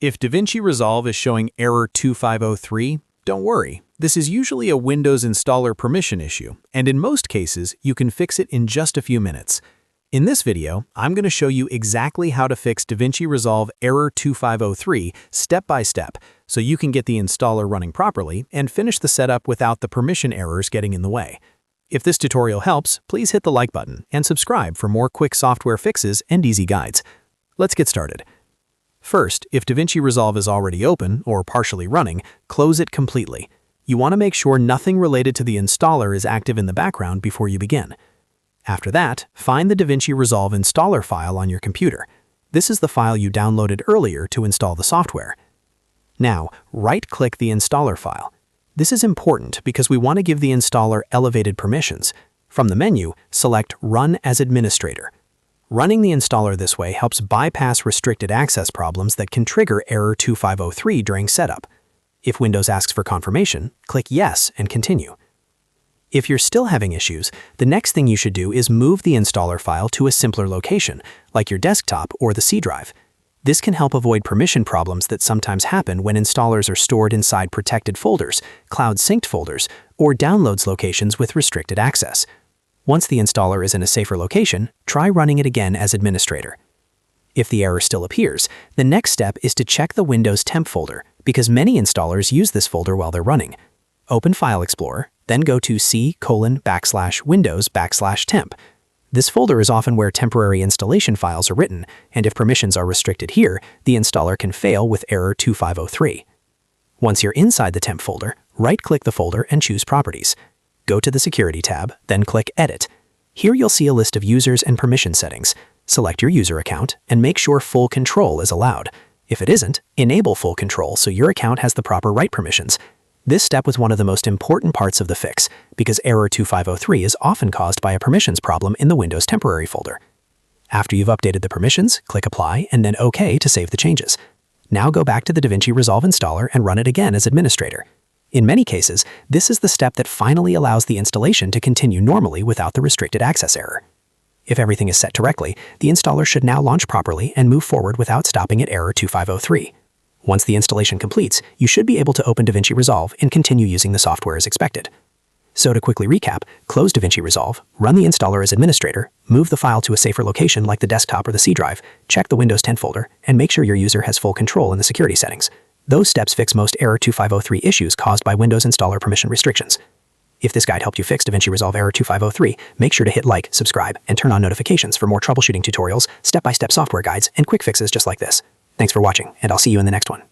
If DaVinci Resolve is showing error 2503, don't worry. This is usually a Windows installer permission issue, and in most cases, you can fix it in just a few minutes. In this video, I'm going to show you exactly how to fix DaVinci Resolve error 2503 step by step, so you can get the installer running properly and finish the setup without the permission errors getting in the way. If this tutorial helps, please hit the like button and subscribe for more quick software fixes and easy guides. Let's get started. First, if DaVinci Resolve is already open or partially running, close it completely. You want to make sure nothing related to the installer is active in the background before you begin. After that, find the DaVinci Resolve installer file on your computer. This is the file you downloaded earlier to install the software. Now, right-click the installer file. This is important because we want to give the installer elevated permissions. From the menu, select Run as Administrator. Running the installer this way helps bypass restricted access problems that can trigger error 2503 during setup. If Windows asks for confirmation, click Yes and continue. If you're still having issues, the next thing you should do is move the installer file to a simpler location, like your desktop or the C drive. This can help avoid permission problems that sometimes happen when installers are stored inside protected folders, cloud-synced folders, or downloads locations with restricted access. Once the installer is in a safer location, try running it again as administrator. If the error still appears, the next step is to check the Windows Temp folder, because many installers use this folder while they're running. Open File Explorer, then go to C:\Windows\temp. This folder is often where temporary installation files are written, and if permissions are restricted here, the installer can fail with error 2503. Once you're inside the temp folder, right-click the folder and choose Properties. Go to the Security tab, then click Edit. Here you'll see a list of users and permission settings. Select your user account and make sure full control is allowed. If it isn't, enable full control so your account has the proper right permissions. This step was one of the most important parts of the fix because error 2503 is often caused by a permissions problem in the Windows temporary folder. After you've updated the permissions, click Apply and then OK to save the changes. Now go back to the DaVinci Resolve installer and run it again as administrator. In many cases, this is the step that finally allows the installation to continue normally without the restricted access error. If everything is set correctly, the installer should now launch properly and move forward without stopping at error 2503. Once the installation completes, you should be able to open DaVinci Resolve and continue using the software as expected. So to quickly recap, close DaVinci Resolve, run the installer as administrator, move the file to a safer location like the desktop or the C drive, check the Windows 10 folder, and make sure your user has full control in the security settings. Those steps fix most error 2503 issues caused by Windows installer permission restrictions. If this guide helped you fix DaVinci Resolve error 2503, make sure to hit like, subscribe, and turn on notifications for more troubleshooting tutorials, step-by-step software guides, and quick fixes just like this. Thanks for watching, and I'll see you in the next one.